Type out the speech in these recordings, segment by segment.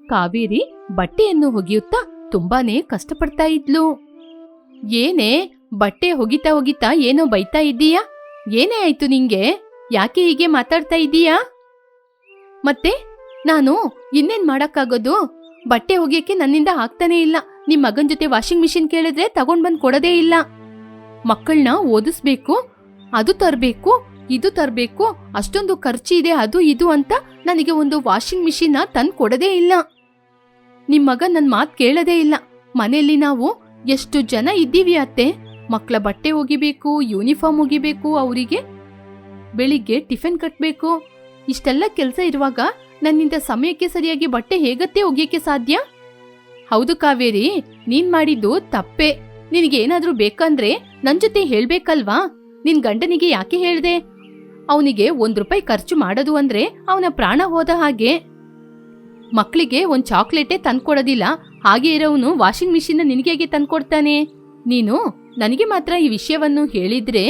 ಕಾವೇರಿ ಬಟ್ಟೆಯನ್ನು ಒಗೆಯುತ್ತಾ ತುಂಬಾನೇ ಕಷ್ಟಪಡ್ತಾ ಇದ್ಲು. ಏನೇ ಬಟ್ಟೆ ಒಗಿತಾ ಏನೋ ಬೈತಾ ಇದ್ದೀಯಾ? ಏನೇ ಆಯ್ತು ನಿಂಗೆ? ಯಾಕೆ ಹೀಗೆ ಮಾತಾಡ್ತಾ ಇದ್ದೀಯಾ? ಮತ್ತೆ ನಾನು ಇನ್ನೇನ್ ಮಾಡಕ್ಕಾಗೋದು? ಬಟ್ಟೆ ಒಗೆಯಕ್ಕೆ ನನ್ನಿಂದ ಆಗ್ತಾನೇ ಇಲ್ಲ. ನಿಮ್ ಮಗನ್ ಜೊತೆ ವಾಷಿಂಗ್ ಮಿಷಿನ್ ಕೇಳಿದ್ರೆ ತಗೊಂಡ್ ಬಂದ್ ಕೊಡೋದೇ ಇಲ್ಲ. ಮಕ್ಕಳನ್ನ ಓದಿಸ್ಬೇಕು, ಅದು ತರ್ಬೇಕು, ಇದು ತರ್ಬೇಕು, ಅಷ್ಟೊಂದು ಖರ್ಚಿದೆ, ಅದು ಇದು ಅಂತ ನನಗೆ ಒಂದು ವಾಷಿಂಗ್ ಮಿಷಿನ್ ತಂದ್ ಕೊಡೋದೇ ಇಲ್ಲ. ನಿಮ್ ಮಗ ನನ್ ಮಾತ್ ಕೇಳೋದೇ ಇಲ್ಲ. ಮನೆಯಲ್ಲಿ ನಾವು ಎಷ್ಟು ಜನ ಇದ್ದೀವಿ ಅತ್ತೆ. ಮಕ್ಕಳ ಬಟ್ಟೆ ಒಗಿಬೇಕು, ಯೂನಿಫಾರ್ಮ್ ಒಗಿಬೇಕು, ಅವರಿಗೆ ಬೆಳಿಗ್ಗೆ ಟಿಫಿನ್ ಕಟ್ಬೇಕು. ಇಷ್ಟೆಲ್ಲ ಕೆಲಸ ಇರುವಾಗ ನನ್ನಿಂದ ಸಮಯಕ್ಕೆ ಸರಿಯಾಗಿ ಬಟ್ಟೆ ಹೇಗತ್ತೆ ಒಗಿಯಕ್ಕೆ ಸಾಧ್ಯ? ಹೌದು ಕಾವೇರಿ, ನೀನ್ ಮಾಡಿದ್ದು ತಪ್ಪೆ. ನಿನಗೇನಾದ್ರೂ ಬೇಕಂದ್ರೆ ನನ್ ಜೊತೆ ಹೇಳ್ಬೇಕಲ್ವಾ? ನಿನ್ ಗಂಡನಿಗೆ ಯಾಕೆ ಹೇಳ್ದೆ? ಅವನಿಗೆ ₹1 ಖರ್ಚು ಮಾಡೋದು ಅಂದ್ರೆ ಅವನ ಪ್ರಾಣ ಹೋದ ಹಾಗೆ. ಮಕ್ಕಳಿಗೆ ಒಂದ್ ಚಾಕ್ಲೇಟೇ ತಂದ್ಕೊಡೋದಿಲ್ಲ, ಹಾಗೆ ಇರೋವನು ವಾಷಿಂಗ್ ಮಿಷಿನ್ ನಿನಗೆ ಹೇಗೆ ತಂದ್ಕೊಡ್ತಾನೆ? ನೀನು ನನಗೆ ಮಾತ್ರ ಈ ವಿಷಯವನ್ನು ಹೇಳಿದ್ರೆ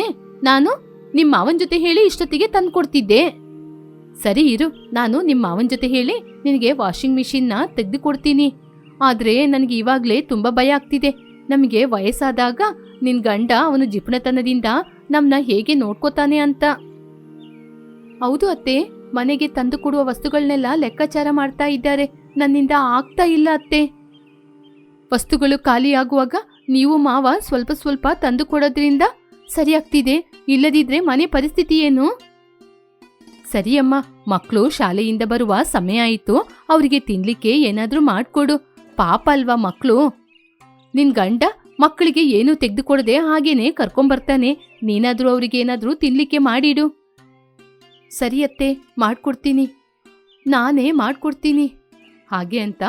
ನಾನು ನಿಮ್ಮ ಮಾವನ್ ಜೊತೆ ಹೇಳಿ ಇಷ್ಟೊತ್ತಿಗೆ ತಂದ್ಕೊಡ್ತಿದ್ದೆ. ಸರಿ ಇರು, ನಾನು ನಿಮ್ಮ ಮಾವನ್ ಜೊತೆ ಹೇಳಿ ನಿನಗೆ ವಾಷಿಂಗ್ ಮಿಷಿನ್ನ ತೆಗೆದುಕೊಡ್ತೀನಿ. ಆದ್ರೆ ನನಗೆ ಇವಾಗ್ಲೇ ತುಂಬಾ ಭಯ ಆಗ್ತಿದೆ. ನಮಗೆ ವಯಸ್ಸಾದಾಗ ನಿನ್ ಗಂಡ ಅವನು ಜಿಪುಣತನದಿಂದ ನಮ್ನ ಹೇಗೆ ನೋಡ್ಕೋತಾನೆ ಅಂತ. ಹೌದು ಅತ್ತೆ, ಮನೆಗೆ ತಂದು ಕೊಡುವ ವಸ್ತುಗಳನ್ನೆಲ್ಲ ಲೆಕ್ಕಾಚಾರ ಮಾಡ್ತಾ ಇದ್ದಾರೆ. ನನ್ನಿಂದ ಆಗ್ತಾ ಇಲ್ಲ ಅತ್ತೆ. ವಸ್ತುಗಳು ಖಾಲಿಯಾಗುವಾಗ ನೀವು ಮಾವ ಸ್ವಲ್ಪ ಸ್ವಲ್ಪ ತಂದು ಕೊಡೋದ್ರಿಂದ ಸರಿಯಾಗ್ತಿದೆ. ಇಲ್ಲದಿದ್ರೆ ಮನೆ ಪರಿಸ್ಥಿತಿ ಏನು? ಸರಿಯಮ್ಮ, ಮಕ್ಕಳು ಶಾಲೆಯಿಂದ ಬರುವ ಸಮಯ ಆಯಿತು. ಅವರಿಗೆ ತಿನ್ಲಿಕ್ಕೆ ಏನಾದ್ರೂ ಮಾಡ್ಕೊಡು. ಪಾಪ ಅಲ್ವಾ ಮಕ್ಕಳು. ನಿನ್ ಗಂಡ ಮಕ್ಕಳಿಗೆ ಏನು ತೆಗೆದುಕೊಡದೆ ಹಾಗೇನೆ ಕರ್ಕೊಂಬರ್ತಾನೆ. ನೀನಾದ್ರೂ ಅವ್ರಿಗೆ ಏನಾದ್ರೂ ತಿನ್ಲಿಕ್ಕೆ ಮಾಡಿಡು. ಸರಿಯತ್ತೆ, ಮಾಡ್ಕೊಡ್ತೀನಿ. ನಾನೇ ಮಾಡ್ಕೊಡ್ತೀನಿ. ಹಾಗೆ ಅಂತ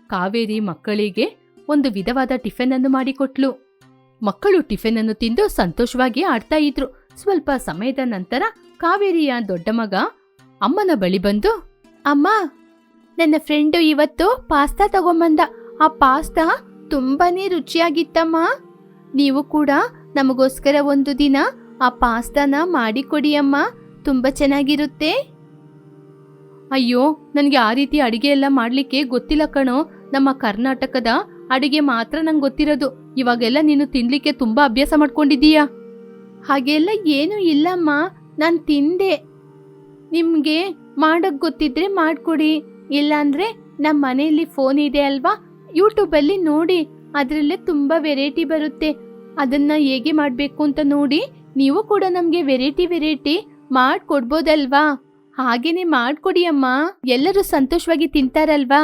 ಕಾವೇರಿ ಮಕ್ಕಳಿಗೆ ಒಂದು ವಿಧವಾದ ಟಿಫಿನ್ ಅನ್ನು ಮಾಡಿಕೊಟ್ಲು. ಮಕ್ಕಳು ಟಿಫಿನ್ ಅನ್ನು ತಿಂದು ಸಂತೋಷವಾಗಿ ಆಡ್ತಾ ಇದ್ರು. ಸ್ವಲ್ಪ ಸಮಯದ ನಂತರ ಕಾವೇರಿಯ ದೊಡ್ಡ ಮಗ ಅಮ್ಮನ ಬಳಿ ಬಂದು, ಅಮ್ಮ, ನನ್ನ ಫ್ರೆಂಡು ಇವತ್ತು ಪಾಸ್ತಾ ತಗೊಂಬಂದ. ಆ ಪಾಸ್ತಾ ತುಂಬಾನೇ ರುಚಿಯಾಗಿತ್ತಮ್ಮ. ನೀವು ಕೂಡ ನಮಗೋಸ್ಕರ ಒಂದು ದಿನ ಆ ಪಾಸ್ತಾನ ಮಾಡಿಕೊಡಿ ಅಮ್ಮ, ತುಂಬಾ ಚೆನ್ನಾಗಿರುತ್ತೆ. ಅಯ್ಯೋ, ನನಗೆ ಆ ರೀತಿ ಅಡಿಗೆ ಎಲ್ಲ ಮಾಡ್ಲಿಕ್ಕೆ ಗೊತ್ತಿಲ್ಲ ಕಣೋ. ನಮ್ಮ ಕರ್ನಾಟಕದ ಅಡಿಗೆ ಮಾತ್ರ ನಂಗೆ ಗೊತ್ತಿರೋದು. ಇವಾಗೆಲ್ಲ ನೀನು ತಿನ್ಲಿಕ್ಕೆ ತುಂಬಾ ಅಭ್ಯಾಸ ಮಾಡ್ಕೊಂಡಿದ್ದೀಯಾ? ಹಾಗೆಲ್ಲ ಏನೂ ಇಲ್ಲಮ್ಮ, ನಾನು ತಿಂದೆ. ನಿಮ್ಗೆ ಮಾಡಕ್ ಗೊತ್ತಿದ್ರೆ ಮಾಡ್ಕೊಡಿ. ಇಲ್ಲಾಂದ್ರೆ ನಮ್ಮ ಮನೆಯಲ್ಲಿ ಫೋನ್ ಇದೆ ಅಲ್ವಾ, ಯೂಟ್ಯೂಬಲ್ಲಿ ನೋಡಿ, ಅದರಲ್ಲೇ ತುಂಬಾ ವೆರೈಟಿ ಬರುತ್ತೆ. ಅದನ್ನ ಹೇಗೆ ಮಾಡ್ಬೇಕು ಅಂತ ನೋಡಿ ನೀವು ಕೂಡ ನಮ್ಗೆ ವೆರೈಟಿ ಮಾಡ್ಕೊಡ್ಬೋದಲ್ವಾ? ಹಾಗೇನೆ ಮಾಡ್ಕೊಡಿ ಅಮ್ಮ, ಎಲ್ಲರೂ ಸಂತೋಷವಾಗಿ ತಿಂತಾರಲ್ವಾ?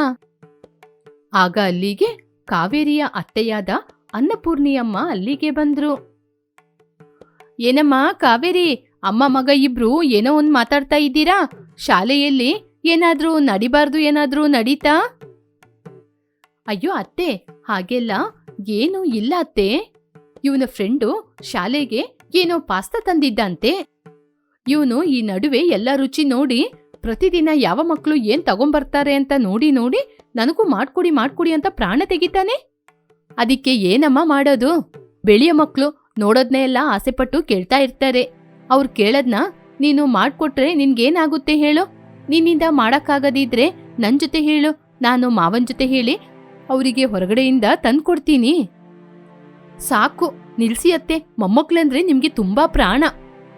ಆಗ ಅಲ್ಲಿಗೆ ಕಾವೇರಿಯ ಅತ್ತೆಯಾದ ಅನ್ನಪೂರ್ಣಿಯಮ್ಮ ಅಲ್ಲಿಗೆ ಬಂದ್ರು. ಏನಮ್ಮ ಕಾವೇರಿ, ಅಮ್ಮ ಮಗ ಇಬ್ರು ಏನೋ ಒಂದ್ ಮಾತಾಡ್ತಾ ಇದ್ದೀರಾ? ಶಾಲೆಯಲ್ಲಿ ಏನಾದ್ರೂ ನಡಿಬಾರ್ದು ಏನಾದ್ರೂ ನಡೀತಾ? ಅಯ್ಯೋ ಅತ್ತೆ, ಹಾಗೆಲ್ಲ ಏನೂ ಇಲ್ಲ ಅತ್ತೆ. ಇವನ ಫ್ರೆಂಡು ಶಾಲೆಗೆ ಏನೋ ಪಾಸ್ತಾ ತಂದಿದ್ದಂತೆ. ಇವನು ಈ ನಡುವೆ ಎಲ್ಲ ರುಚಿ ನೋಡಿ ಪ್ರತಿದಿನ ಯಾವ ಮಕ್ಕಳು ಏನ್ ತಗೊಂಬರ್ತಾರೆ ಅಂತ ನೋಡಿ ನೋಡಿ ನನಗೂ ಮಾಡ್ಕೊಡಿ ಅಂತ ಪ್ರಾಣ ತೆಗಿತಾನೆ. ಅದಕ್ಕೆ ಏನಮ್ಮ ಮಾಡೋದು? ಬೆಳೆಯ ಮಕ್ಕಳು ನೋಡೋದ್ನೇ ಎಲ್ಲ ಆಸೆಪಟ್ಟು ಕೇಳ್ತಾ ಇರ್ತಾರೆ. ಅವ್ರು ಕೇಳದ್ನ ನೀನು ಮಾಡ್ಕೊಟ್ರೆ ನಿನ್ಗೇನಾಗುತ್ತೆ ಹೇಳು? ನಿನ್ನಿಂದ ಮಾಡಕ್ಕಾಗದಿದ್ರೆ ನನ್ ಜೊತೆ ಹೇಳು, ನಾನು ಮಾವನ್ ಜೊತೆ ಹೇಳಿ ಅವರಿಗೆ ಹೊರಗಡೆಯಿಂದ ತಂದ್ಕೊಡ್ತೀನಿ. ಸಾಕು ನಿಲ್ಸಿ ಅತ್ತೆ, ಮೊಮ್ಮಕ್ಳಂದ್ರೆ ನಿಮ್ಗೆ ತುಂಬಾ ಪ್ರಾಣ.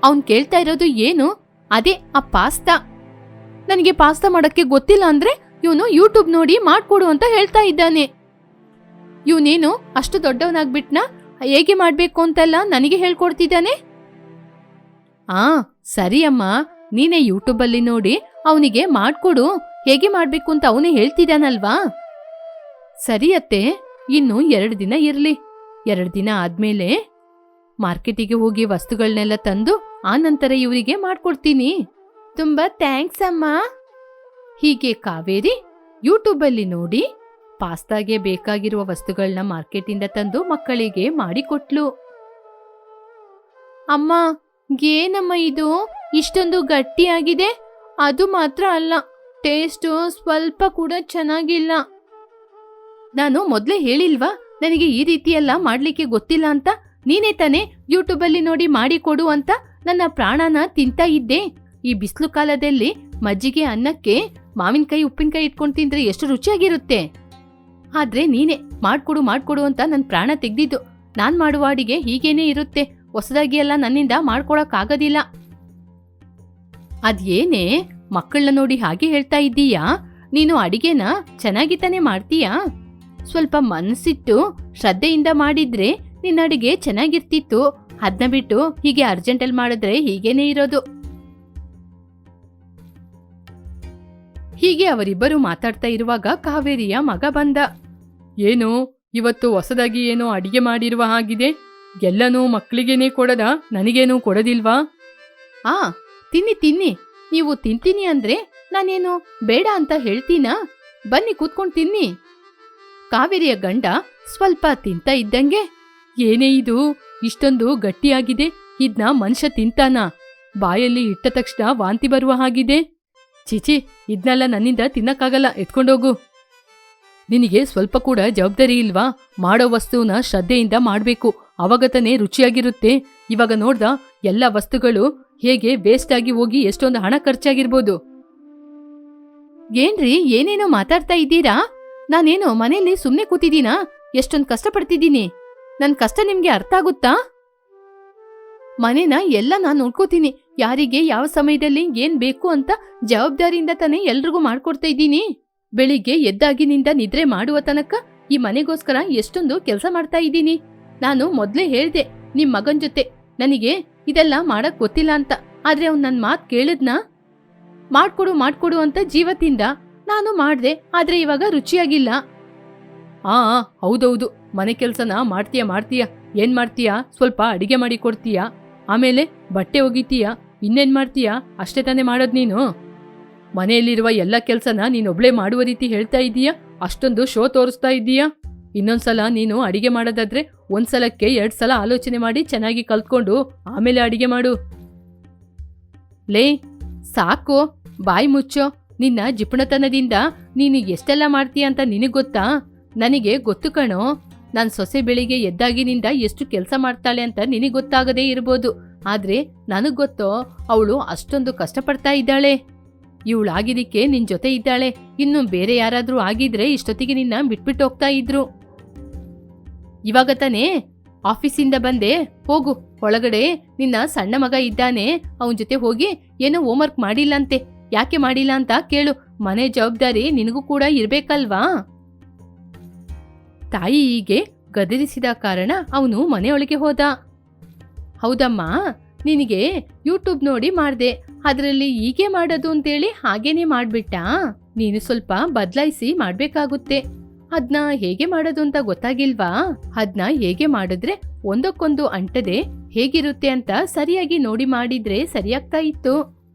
ಅವ್ನ್ ಕೇಳ್ತಾ ಇರೋದು ಏನು? ಅದೇ ಆ ಪಾಸ್ತಾ. ನನಗೆ ಪಾಸ್ತಾ ಮಾಡಕ್ಕೆ ಗೊತ್ತಿಲ್ಲ ಅಂದ್ರೆ ಇವನು ಯೂಟ್ಯೂಬ್ ನೋಡಿ ಮಾಡ್ಕೊಡು ಅಂತ ಹೇಳ್ತಾ ಇದ್ದಾನೆ. ಇವನೇನು ಅಷ್ಟು ದೊಡ್ಡವನಾಗ್ಬಿಟ್ನಾ? ಹೇಗೆ ಮಾಡ್ಬೇಕು ಅಂತೆಲ್ಲ ನನಗೆ ಹೇಳ್ಕೊಡ್ತಿದ್ದಾನೆ. ಸರಿ ಅಮ್ಮ, ನೀನೇ ಯೂಟ್ಯೂಬಲ್ಲಿ ನೋಡಿ ಅವನಿಗೆ ಮಾಡ್ಕೊಡು, ಹೇಗೆ ಮಾಡ್ಬೇಕು ಅಂತ ಅವನೇ ಹೇಳ್ತಿದ್ದಾನಲ್ವಾ? ಸರಿ ಅತ್ತೆ, ಇನ್ನು 2 ದಿನ ಇರ್ಲಿ. 2 ದಿನ ಆದ್ಮೇಲೆ ಮಾರ್ಕೆಟಿಗೆ ಹೋಗಿ ವಸ್ತುಗಳನ್ನೆಲ್ಲ ತಂದು ಆ ನಂತರ ಇವರಿಗೆ ಮಾಡ್ಕೊಡ್ತೀನಿ. ತುಂಬಾ ಥ್ಯಾಂಕ್ಸ್ ಅಮ್ಮ. ಹೀಗೆ ಕಾವೇರಿ ಯೂಟ್ಯೂಬಲ್ಲಿ ನೋಡಿ ಪಾಸ್ತಾಗೆ ಬೇಕಾಗಿರುವ ವಸ್ತುಗಳನ್ನ ಮಾರ್ಕೆಟಿಂದ ತಂದು ಮಕ್ಕಳಿಗೆ ಮಾಡಿಕೊಟ್ಲು. ಅಮ್ಮ, ಏನಮ್ಮ ಇದು ಇಷ್ಟೊಂದು ಗಟ್ಟಿಯಾಗಿದೆ? ಅದು ಮಾತ್ರ ಅಲ್ಲ, ಟೇಸ್ಟು ಸ್ವಲ್ಪ ಕೂಡ ಚೆನ್ನಾಗಿಲ್ಲ. ನಾನು ಮೊದಲೇ ಹೇಳಿಲ್ವಾ ನನಗೆ ಈ ರೀತಿಯೆಲ್ಲ ಮಾಡ್ಲಿಕ್ಕೆ ಗೊತ್ತಿಲ್ಲ ಅಂತ? ನೀನೇ ತಾನೇ ಯೂಟ್ಯೂಬಲ್ಲಿ ನೋಡಿ ಮಾಡಿಕೊಡು ಅಂತ ನನ್ನ ಪ್ರಾಣನ ತಿಂತಾ ಇದ್ದೆ. ಈ ಬಿಸಿಲು ಕಾಲದಲ್ಲಿ ಮಜ್ಜಿಗೆ ಅನ್ನಕ್ಕೆ ಮಾವಿನಕಾಯಿ ಉಪ್ಪಿನಕಾಯಿ ಇಟ್ಕೊಂಡು ತಿಂದ್ರೆ ಎಷ್ಟು ರುಚಿಯಾಗಿರುತ್ತೆ. ಆದ್ರೆ ನೀನೇ ಮಾಡ್ಕೊಡು ಅಂತ ನನ್ ಪ್ರಾಣ ತೆಗ್ದಿದ್ದು. ನಾನ್ ಮಾಡುವ ಅಡಿಗೆ ಹೀಗೇನೇ ಇರುತ್ತೆ, ಹೊಸದಾಗಿ ಎಲ್ಲ ನನ್ನಿಂದ ಮಾಡ್ಕೊಳಕ್ ಆಗೋದಿಲ್ಲ. ಅದೇನೇ ಮಕ್ಕಳನ್ನ ನೋಡಿ ಹಾಗೆ ಹೇಳ್ತಾ ಇದ್ದೀಯಾ? ನೀನು ಅಡಿಗೆನ ಚೆನ್ನಾಗಿ ತಾನೇ ಮಾಡ್ತೀಯಾ? ಸ್ವಲ್ಪ ಮನಸ್ಸಿಟ್ಟು ಶ್ರದ್ಧೆಯಿಂದ ಮಾಡಿದ್ರೆ ನಿನ್ನ ಅಡಿಗೆ ಚೆನ್ನಾಗಿರ್ತಿತ್ತು. ಅದನ್ನ ಬಿಟ್ಟು ಹೀಗೆ ಅರ್ಜೆಂಟಲ್ಲಿ ಮಾಡಿದ್ರೆ ಹೀಗೇನೇ ಇರೋದು. ಹೀಗೆ ಅವರಿಬ್ಬರು ಮಾತಾಡ್ತಾ ಇರುವಾಗ ಕಾವೇರಿಯ ಮಗ ಬಂದ. ಏನು ಇವತ್ತು ಹೊಸದಾಗಿ ಏನೋ ಅಡಿಗೆ ಮಾಡಿರುವ ಹಾಗಿದೆ, ಎಲ್ಲನೂ ಮಕ್ಕಳಿಗೇನೆ ಕೊಡದ, ನನಗೇನೂ ಕೊಡೋದಿಲ್ವಾ? ತಿನ್ನಿ, ನೀವು ತಿಂತೀನಿ ಅಂದ್ರೆ ನಾನೇನು ಬೇಡ ಅಂತ ಹೇಳ್ತೀನಾ? ಬನ್ನಿ ಕೂತ್ಕೊಂಡು ತಿನ್ನಿ. ಕಾವೇರಿಯ ಗಂಡ ಸ್ವಲ್ಪ ತಿಂತ ಇದ್ದಂಗೆ, ಏನೇ ಇದು ಇಷ್ಟೊಂದು ಗಟ್ಟಿಯಾಗಿದೆ, ಇದ್ನ ಮನುಷ್ಯ ತಿಂತಾನ? ಬಾಯಲ್ಲಿ ಇಟ್ಟ ತಕ್ಷಣ ವಾಂತಿ ಬರುವ ಹಾಗಿದೆ. ಚಿಚಿ, ಇದ್ನೆಲ್ಲ ನನ್ನಿಂದ ತಿನ್ನಕ್ಕಾಗಲ್ಲ, ಎತ್ಕೊಂಡೋಗು. ನಿನಗೆ ಸ್ವಲ್ಪ ಕೂಡ ಜವಾಬ್ದಾರಿ ಇಲ್ವಾ? ಮಾಡೋ ವಸ್ತುವನ್ನ ಶ್ರದ್ಧೆಯಿಂದ ಮಾಡ್ಬೇಕು, ಅವಾಗ ತಾನೇ ರುಚಿಯಾಗಿರುತ್ತೆ. ಇವಾಗ ನೋಡ್ದ ಎಲ್ಲ ವಸ್ತುಗಳು ಹೇಗೆ ವೇಸ್ಟ್ ಆಗಿ ಹೋಗಿ ಎಷ್ಟೊಂದು ಹಣ ಖರ್ಚಾಗಿರ್ಬೋದು. ಏನ್ರಿ ಏನೇನೋ ಮಾತಾಡ್ತಾ ಇದ್ದೀರಾ? ನಾನೇನು ಮನೆಯಲ್ಲಿ ಸುಮ್ನೆ ಕೂತಿದ್ದೀನಾ? ಎಷ್ಟೊಂದು ಕಷ್ಟಪಡ್ತಿದ್ದೀನಿ. ನನ್ ಕಷ್ಟ ನಿಮ್ಗೆ ಅರ್ಥ ಆಗುತ್ತಾ? ಮನೇನ ಎಲ್ಲ ನಾನು ನೋಡ್ಕೋತೀನಿ. ಯಾರಿಗೆ ಯಾವ ಸಮಯದಲ್ಲಿ ಏನ್ ಬೇಕು ಅಂತ ಜವಾಬ್ದಾರಿಯಿಂದ ತಾನೇ ಎಲ್ರಿಗೂ ಮಾಡ್ಕೊಡ್ತಾ ಇದ್ದೀನಿ. ಬೆಳಿಗ್ಗೆ ಎದ್ದಾಗಿನಿಂದ ನಿದ್ರೆ ಮಾಡುವ ತನಕ ಈ ಮನೆಗೋಸ್ಕರ ಎಷ್ಟೊಂದು ಕೆಲಸ ಮಾಡ್ತಾ ಇದ್ದೀನಿ. ನಾನು ಮೊದ್ಲೇ ಹೇಳ್ದೆ ನಿಮ್ ಮಗನ್ ಜೊತೆ ನನಗೆ ಇದೆಲ್ಲ ಮಾಡಕ್ ಗೊತ್ತಿಲ್ಲ ಅಂತ. ಆದ್ರೆ ಅವ್ನ್ ನನ್ ಮಾತ್ ಕೇಳಿದ್ನಾ? ಮಾಡ್ಕೊಡು ಅಂತ ಜೀವತಿಂದ ನಾನು ಮಾಡ್ದೆ. ಆದ್ರೆ ಇವಾಗ ರುಚಿಯಾಗಿಲ್ಲ. ಹೌದೌದು, ಮನೆ ಕೆಲ್ಸನ ಮಾಡ್ತೀಯ. ಏನ್ ಮಾಡ್ತೀಯಾ? ಸ್ವಲ್ಪ ಅಡಿಗೆ ಮಾಡಿ ಕೊಡ್ತೀಯಾ, ಆಮೇಲೆ ಬಟ್ಟೆ ಒಗಿತೀಯಾ, ಇನ್ನೇನ್ ಮಾಡ್ತೀಯಾ? ಅಷ್ಟೇ ತಾನೇ ಮಾಡೋದ್ ನೀನು. ಮನೆಯಲ್ಲಿರುವ ಎಲ್ಲ ಕೆಲ್ಸನ ನೀನೊಬ್ಳೇ ಮಾಡುವ ರೀತಿ ಹೇಳ್ತಾ ಇದ್ದೀಯಾ? ಅಷ್ಟೊಂದು ಶೋ ತೋರಿಸ್ತಾ ಇದ್ದೀಯಾ? ಇನ್ನೊಂದ್ಸಲ ನೀನು ಅಡಿಗೆ ಮಾಡೋದಾದ್ರೆ ಒಂದ್ಸಲಕ್ಕೆ 2 ಸಲ ಆಲೋಚನೆ ಮಾಡಿ ಚೆನ್ನಾಗಿ ಕಲ್ತ್ಕೊಂಡು ಆಮೇಲೆ ಅಡಿಗೆ ಮಾಡು. ಲೇ ಸಾಕು, ಬಾಯಿ ಮುಚ್ಚೋ. ನಿನ್ನ ಜಿಪುಣತನದಿಂದ ನೀನು ಎಷ್ಟೆಲ್ಲ ಮಾಡ್ತೀಯ ಅಂತ ನಿನಗ್ ಗೊತ್ತಾ? ನನಗೆ ಗೊತ್ತು ಕಣೋ. ನಾನ್ ಸೊಸೆ ಬೆಳಿಗ್ಗೆ ಎದ್ದಾಗಿನಿಂದ ಎಷ್ಟು ಕೆಲಸ ಮಾಡ್ತಾಳೆ ಅಂತ ನಿನಗ್ ಗೊತ್ತಾಗದೇ ಇರ್ಬೋದು. ಆದ್ರೆ ನನಗ್ ಗೊತ್ತೋ, ಅವಳು ಅಷ್ಟೊಂದು ಕಷ್ಟಪಡ್ತಾ ಇದ್ದಾಳೆ. ಇವಳಾಗಿದ್ದಕ್ಕೆ ನಿನ್ ಜೊತೆ ಇದ್ದಾಳೆ. ಇನ್ನು ಬೇರೆ ಯಾರಾದ್ರೂ ಆಗಿದ್ರೆ ಇಷ್ಟೊತ್ತಿಗೆ ನಿನ್ನ ಬಿಟ್ಬಿಟ್ಟು ಹೋಗ್ತಾ ಇದ್ರು. ಇವಾಗ ತಾನೇ ಆಫೀಸಿಂದ ಬಂದೆ, ಹೋಗು ಒಳಗಡೆ. ನಿನ್ನ ಸಣ್ಣ ಮಗ ಇದ್ದಾನೆ, ಅವನ ಜೊತೆ ಹೋಗಿ ಏನೋ ಹೋಮ್ವರ್ಕ್ ಮಾಡಿಲ್ಲಂತೆ. ಯಾಕೆ ಮಾಡಿಲ್ಲ ಅಂತ ಕೇಳು. ಮನೆ ಜವಾಬ್ದಾರಿ ನಿನಗೂ ಕೂಡ ಇರ್ಬೇಕಲ್ವಾ? ತಾಯಿ ಹೀಗೆ ಗದರಿಸಿದ ಕಾರಣ ಅವನು ಮನೆಯೊಳಗೆ ಹೋದ. ಹೌದಮ್ಮ, ನಿನಗೆ ಯೂಟ್ಯೂಬ್ ನೋಡಿ ಮಾಡ್ದೆ, ಅದರಲ್ಲಿ ಹೀಗೆ ಮಾಡೋದು ಅಂತೇಳಿ ಹಾಗೇನೆ ಮಾಡ್ಬಿಟ್ಟ. ನೀನು ಸ್ವಲ್ಪ ಬದಲಾಯಿಸಿ ಮಾಡ್ಬೇಕಾಗುತ್ತೆ. ಅದ್ನ ಹೇಗೆ ಮಾಡೋದು ಅಂತ ಗೊತ್ತಾಗಿಲ್ವಾ? ಅದ್ನ ಹೇಗೆ ಮಾಡಿದ್ರೆ ಒಂದಕ್ಕೊಂದು ಅಂಟದೆ ಹೇಗಿರುತ್ತೆ ಅಂತ ಸರಿಯಾಗಿ ನೋಡಿ ಮಾಡಿದ್ರೆ ಸರಿಯಾಗ್ತಾ ಇತ್ತು.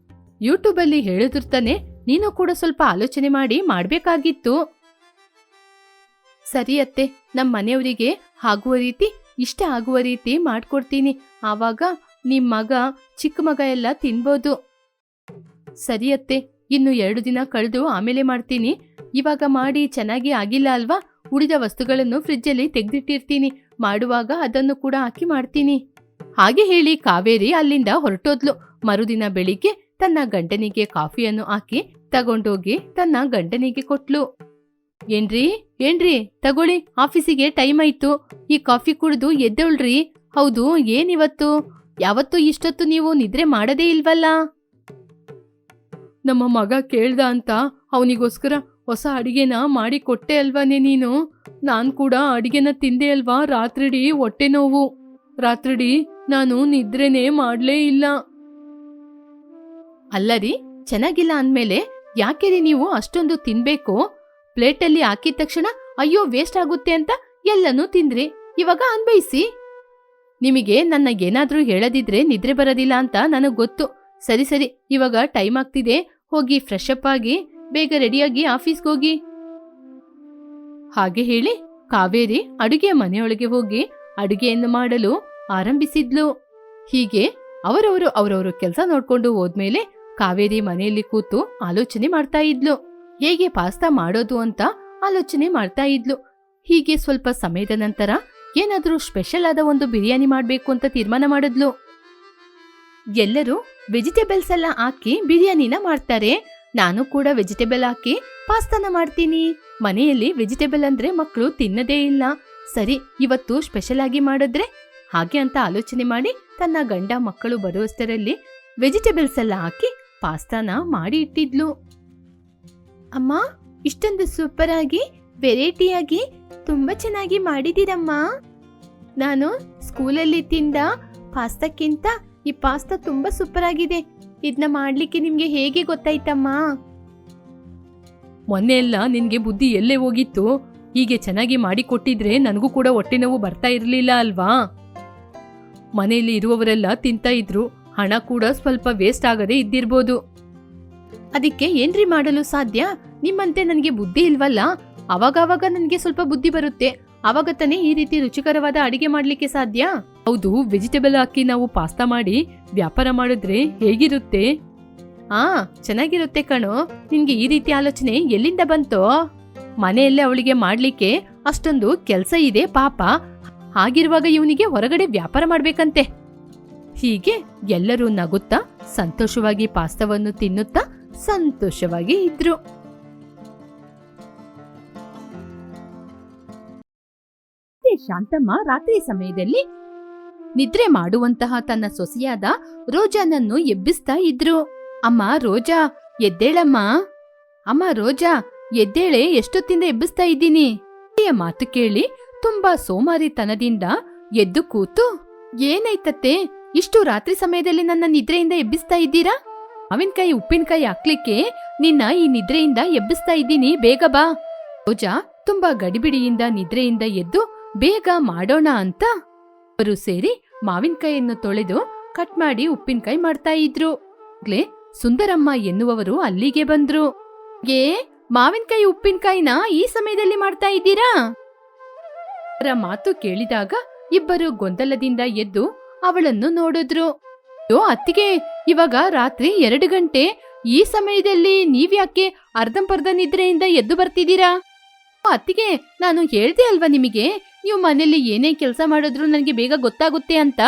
ಯೂಟ್ಯೂಬಲ್ಲಿ ಹೇಳಿದಿರ್ತಾನೆ, ನೀನು ಕೂಡ ಸ್ವಲ್ಪ ಆಲೋಚನೆ ಮಾಡಿ ಮಾಡ್ಬೇಕಾಗಿತ್ತು. ಸರಿ ಅತ್ತೆ, ನಮ್ಮ ಮನೆಯವರಿಗೆ ಆಗುವ ರೀತಿ, ಇಷ್ಟ ಆಗುವ ರೀತಿ ಮಾಡ್ಕೊಡ್ತೀನಿ. ಆವಾಗ ನಿಮ್ ಮಗ, ಚಿಕ್ಕ ಮಗ ಎಲ್ಲ ತಿನ್ಬೋದು. ಸರಿ ಅತ್ತೆ, ಇನ್ನು 2 ದಿನ ಕಳೆದು ಆಮೇಲೆ ಮಾಡ್ತೀನಿ. ಇವಾಗ ಮಾಡಿ ಚೆನ್ನಾಗಿ ಆಗಿಲ್ಲ ಅಲ್ವಾ? ಉಳಿದ ವಸ್ತುಗಳನ್ನು ಫ್ರಿಜ್ಜಲ್ಲಿ ತೆಗೆದಿಟ್ಟಿರ್ತೀನಿ. ಮಾಡುವಾಗ ಅದನ್ನು ಕೂಡ ಹಾಕಿ ಮಾಡ್ತೀನಿ. ಹಾಗೆ ಹೇಳಿ ಕಾವೇರಿ ಅಲ್ಲಿಂದ ಹೊರಟೋದ್ಲು. ಮರುದಿನ ಬೆಳಿಗ್ಗೆ ತನ್ನ ಗಂಡನಿಗೆ ಕಾಫಿಯನ್ನು ಹಾಕಿ ತಗೊಂಡೋಗಿ ತನ್ನ ಗಂಡನಿಗೆ ಕೊಟ್ಲು. ಏನ್ರಿ ತಗೊಳ್ಳಿ, ಆಫೀಸಿಗೆ ಟೈಮ್ ಆಯ್ತು. ಈ ಕಾಫಿ ಕುಡಿದು ಎದ್ದೊಳ್ರಿ. ಹೌದು, ಏನಿವತ್ತು? ಯಾವತ್ತೂ ಇಷ್ಟೊತ್ತು ನೀವು ನಿದ್ರೆ ಮಾಡದೇ ಇಲ್ವಲ್ಲ? ನಮ್ಮ ಮಗ ಕೇಳ್ದ ಅಂತ ಅವನಿಗೋಸ್ಕರ ಹೊಸ ಅಡಿಗೆನ ಮಾಡಿ ಕೊಟ್ಟೆ ಅಲ್ವಾನೆ ನೀನು? ನಾನ್ ಕೂಡ ಅಡಿಗೆನ ತಿಂದೆ ಅಲ್ವಾ? ರಾತ್ರಿಡೀ ಹೊಟ್ಟೆ ನೋವು. ರಾತ್ರಿಡೀ ನಾನು ನಿದ್ರೆನೇ ಮಾಡ್ಲೇ ಇಲ್ಲ. ಅಲ್ಲರಿ, ಚೆನ್ನಾಗಿಲ್ಲ ಅಂದ್ಮೇಲೆ ಯಾಕೆರಿ ನೀವು ಅಷ್ಟೊಂದು ತಿನ್ಬೇಕು? ಪ್ಲೇಟಲ್ಲಿ ಹಾಕಿದ ತಕ್ಷಣ ಅಯ್ಯೋ ವೇಸ್ಟ್ ಆಗುತ್ತೆ ಅಂತ ಎಲ್ಲನೂ ತಿಂದ್ರಿ. ಇವಾಗ ಅನ್ಭವಿಸಿ. ನಿಮಗೆ ನನ್ನ ಏನಾದ್ರೂ ಹೇಳದಿದ್ರೆ ನಿದ್ರೆ ಬರೋದಿಲ್ಲ ಅಂತ ನನಗ್ ಗೊತ್ತು. ಸರಿ, ಇವಾಗ ಟೈಮ್ ಆಗ್ತಿದೆ, ಹೋಗಿ ಫ್ರೆಶ್ ಅಪ್ ಆಗಿ ಬೇಗ ರೆಡಿಯಾಗಿ ಆಫೀಸ್ಗೋಗಿ. ಹಾಗೆ ಹೇಳಿ ಕಾವೇರಿ ಅಡುಗೆ ಮನೆಯೊಳಗೆ ಹೋಗಿ ಅಡುಗೆಯನ್ನು ಮಾಡಲು ಆರಂಭಿಸಿದ್ಲು. ಹೀಗೆ ಅವರವರು ಕೆಲಸ ನೋಡ್ಕೊಂಡು ಹೋದ್ಮೇಲೆ ಕಾವೇರಿ ಮನೆಯಲ್ಲಿ ಕೂತು ಆಲೋಚನೆ ಮಾಡ್ತಾ ಇದ್ಲು. ಹೇಗೆ ಪಾಸ್ತಾ ಮಾಡೋದು ಅಂತ ಆಲೋಚನೆ ಮಾಡ್ತಾ ಇದ್ಲು. ಹೀಗೆ ಸ್ವಲ್ಪ ಸಮಯದ ನಂತರ ಏನಾದ್ರೂ ಸ್ಪೆಷಲ್ ಆದ ಒಂದು ಬಿರಿಯಾನಿ ಮಾಡ್ಬೇಕು ಅಂತ ತೀರ್ಮಾನ ಮಾಡಿದ್ಲು. ಎಲ್ಲರೂ ವೆಜಿಟೇಬಲ್ಸ್ ಎಲ್ಲ ಹಾಕಿ ಬಿರಿಯಾನಿನ ಮಾಡ್ತಾರೆ. ನಾನು ಕೂಡ ವೆಜಿಟೇಬಲ್ ಹಾಕಿ ಪಾಸ್ತಾನ ಮಾಡ್ತೀನಿ. ಮನೆಯಲ್ಲಿ ವೆಜಿಟೇಬಲ್ ಅಂದ್ರೆ ಮಕ್ಕಳು ತಿನ್ನದೇ ಇಲ್ಲ. ಸರಿ, ಇವತ್ತು ಸ್ಪೆಷಲ್ ಆಗಿ ಮಾಡಿದ್ರೆ ಹಾಗೆ ಅಂತ ಆಲೋಚನೆ ಮಾಡಿ ತನ್ನ ಗಂಡ ಮಕ್ಕಳು ಬರುವಷ್ಟರಲ್ಲಿ ವೆಜಿಟೇಬಲ್ಸ್ ಎಲ್ಲ ಹಾಕಿ ಪಾಸ್ತಾನ ಮಾಡಿ ಇಟ್ಟಿದ್ಲು. ಅಮ್ಮ, ಇಷ್ಟೊಂದು ಸೂಪರ್ ಆಗಿ ವೆರೈಟಿಯಾಗಿ ತುಂಬಾ ಚೆನ್ನಾಗಿ ಮಾಡಿದೀರಮ್ಮ. ನಾನು ಸ್ಕೂಲಲ್ಲಿ ತಿಂದ ಪಾಸ್ತಾಕ್ಕಿಂತ ಈ ಪಾಸ್ತಾ ತುಂಬಾ ಸೂಪರ್ ಆಗಿದೆ. ಇದನ್ನ ಮಾಡ್ಲಿಕ್ಕೆ ನಿಮ್ಗೆ ಹೇಗೆ ಗೊತ್ತಾಯ್ತಮ್ಮ? ಮೊನ್ನೆ ಎಲ್ಲ ನಿನ್ಗೆ ಬುದ್ಧಿ ಎಲ್ಲೇ ಹೋಗಿತ್ತು? ಹೀಗೆ ಚೆನ್ನಾಗಿ ಮಾಡಿ ಕೊಟ್ಟಿದ್ರೆ ನನಗೂ ಕೂಡ ಹೊಟ್ಟೆ ನೋವು ಬರ್ತಾ ಇರ್ಲಿಲ್ಲ ಅಲ್ವಾ? ಮನೆಯಲ್ಲಿ ಇರುವವರೆಲ್ಲ ತಿಂತಾ ಇದ್ರು, ಹಣ ಕೂಡ ಸ್ವಲ್ಪ ವೇಸ್ಟ್ ಆಗದೆ ಇದ್ದಿರ್ಬೋದು. ಅದಕ್ಕೆ ಏನ್ರಿ ಮಾಡಲು ಸಾಧ್ಯ? ನಿಮ್ಮಂತೆ ನನಗೆ ಬುದ್ಧಿ ಇಲ್ವಲ್ಲ. ಅವಾಗವಾಗ ನನಗೆ ಸ್ವಲ್ಪ ಬುದ್ಧಿ ಬರುತ್ತೆ. ಅವಾಗ ತಾನೇ ಈ ರೀತಿ ರುಚಿಕರವಾದ ಅಡಿಗೆ ಮಾಡ್ಲಿಕ್ಕೆ ಸಾಧ್ಯ. ಹೌದು, ವೆಜಿಟೇಬಲ್ ಹಾಕಿ ನಾವು ಪಾಸ್ತಾ ಮಾಡಿ ವ್ಯಾಪಾರ ಮಾಡಿದ್ರೆ ಹೇಗಿರುತ್ತೆ? ಚೆನ್ನಾಗಿರುತ್ತೆ ಕಣೋ. ನಿನ್ಗೆ ಈ ರೀತಿ ಆಲೋಚನೆ ಎಲ್ಲಿಂದ ಬಂತೋ? ಮನೆಯಲ್ಲೇ ಅವಳಿಗೆ ಮಾಡ್ಲಿಕ್ಕೆ ಅಷ್ಟೊಂದು ಕೆಲ್ಸ ಇದೆ ಪಾಪ. ಹಾಗಿರುವಾಗ ಇವನಿಗೆ ಹೊರಗಡೆ ವ್ಯಾಪಾರ ಮಾಡ್ಬೇಕಂತೆ. ಹೀಗೆ ಎಲ್ಲರೂ ನಗುತ್ತಾ ಸಂತೋಷವಾಗಿ ಪಾಸ್ತಾವನ್ನು ತಿನ್ನುತ್ತಾ ಸಂತೋಷವಾಗಿ ಇದ್ರು. ಶಾಂತಮ್ಮ ರಾತ್ರಿ ಸಮಯದಲ್ಲಿ ನಿದ್ರೆ ಮಾಡುವಂತಹ ತನ್ನ ಸೊಸೆಯಾದ ರೋಜಾನನ್ನು ಎಬ್ಬಿಸ್ತಾ ಇದ್ರು. ಅಮ್ಮ ರೋಜಾ, ಎದ್ದೇಳಮ್ಮ. ಅಮ್ಮ ರೋಜಾ, ಎದ್ದೇಳೆ, ಎಷ್ಟೊತ್ತಿಂದ ಎಬ್ಬಿಸ್ತಾ ಇದ್ದೀನಿ. ಮಾತು ಕೇಳಿ ತುಂಬಾ ಸೋಮಾರಿತನದಿಂದ ಎದ್ದು ಕೂತು, ಏನಾಯ್ತತ್ತೆ, ಇಷ್ಟು ರಾತ್ರಿ ಸಮಯದಲ್ಲಿ ನನ್ನ ನಿದ್ರೆಯಿಂದ ಎಬ್ಬಿಸ್ತಾ ಇದ್ದೀರಾ? ಮಾವಿನಕಾಯಿ ಉಪ್ಪಿನಕಾಯಿ ಹಾಕ್ಲಿಕ್ಕೆ ನಿನ್ನ ಈ ನಿದ್ರೆಯಿಂದ ಎಬ್ಬಿಸ್ತಾ ಇದ್ದೀನಿ, ಬೇಗ ಬಾ. ರೋಜಾ ತುಂಬಾ ಗಡಿಬಿಡಿಯಿಂದ ನಿದ್ರೆಯಿಂದ ಎದ್ದು ಬೇಗ ಮಾಡೋಣ ಅಂತ ಅವರು ಸೇರಿ ಮಾವಿನಕಾಯಿಯನ್ನು ತೊಳೆದು ಕಟ್ ಮಾಡಿ ಉಪ್ಪಿನಕಾಯಿ ಮಾಡ್ತಾ ಇದ್ರು. ಸುಂದರಮ್ಮ ಎನ್ನುವವರು ಅಲ್ಲಿಗೆ ಬಂದ್ರು. ಮಾವಿನಕಾಯಿ ಉಪ್ಪಿನಕಾಯಿನ ಈ ಸಮಯದಲ್ಲಿ ಮಾಡ್ತಾ ಇದ್ದೀರಾ? ಅವರ ಮಾತು ಕೇಳಿದಾಗ ಇಬ್ಬರು ಗೊಂದಲದಿಂದ ಎದ್ದು ಅವಳನ್ನು ನೋಡಿದ್ರು. ಅತ್ತಿಗೆ, ಇವಾಗ ರಾತ್ರಿ 2 ಗಂಟೆ. ಈ ಸಮಯದಲ್ಲಿ ನೀವ್ಯಾಕೆ ಅರ್ಧಂಪರ್ಧ ನಿದ್ರೆಯಿಂದ ಎದ್ದು ಬರ್ತಿದ್ದೀರಾ? ಅತ್ತಿಗೆ, ನಾನು ಹೇಳ್ದೆ ಅಲ್ವಾ ನಿಮಗೆ, ನೀವು ಮನೇಲಿ ಏನೇ ಕೆಲಸ ಮಾಡಿದ್ರು ನನಗೆ ಬೇಗ ಗೊತ್ತಾಗುತ್ತೆ ಅಂತ.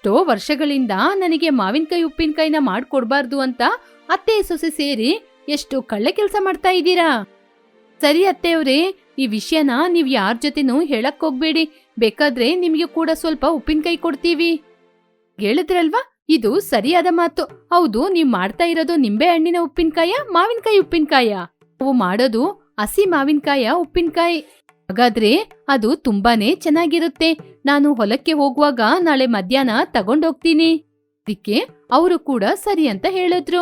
ಎಷ್ಟೋ ವರ್ಷಗಳಿಂದ ನನಗೆ ಮಾವಿನಕಾಯಿ ಉಪ್ಪಿನಕಾಯಿನ ಮಾಡ್ಕೊಡ್ಬಾರ್ದು ಅಂತ ಅತ್ತೆ ಸೊಸೆ ಸೇರಿ ಎಷ್ಟು ಕಳ್ಳೆ ಕೆಲಸ ಮಾಡ್ತಾ ಇದ್ದೀರಾ. ಸರಿ ಅತ್ತೆಯವ್ರೇ, ಈ ವಿಷಯನ ನೀವ್ ಯಾರ ಜೊತೆನೂ ಹೇಳಕ್ ಹೋಗ್ಬೇಡಿ. ಬೇಕಾದ್ರೆ ನಿಮ್ಗೆ ಕೂಡ ಸ್ವಲ್ಪ ಉಪ್ಪಿನಕಾಯಿ ಕೊಡ್ತೀವಿ. ಹೇಳಿದ್ರಲ್ವಾ, ಇದು ಸರಿಯಾದ ಮಾತು. ಹೌದು, ನೀವ್ ಮಾಡ್ತಾ ಇರೋದು ನಿಂಬೆ ಹಣ್ಣಿನ ಉಪ್ಪಿನಕಾಯ, ಮಾವಿನಕಾಯಿ ಉಪ್ಪಿನಕಾಯ? ನಾವು ಮಾಡೋದು ಹಸಿ ಮಾವಿನಕಾಯ ಉಪ್ಪಿನಕಾಯಿ. ಹಾಗಾದ್ರೆ ಅದು ತುಂಬಾನೇ ಚೆನ್ನಾಗಿರುತ್ತೆ. ನಾನು ಹೊಲಕ್ಕೆ ಹೋಗುವಾಗ ನಾಳೆ ಮಧ್ಯಾಹ್ನ ತಗೊಂಡೋಗ್ತೀನಿ. ಅದಕ್ಕೆ ಅವರು ಕೂಡ ಸರಿ ಅಂತ ಹೇಳಿದ್ರು.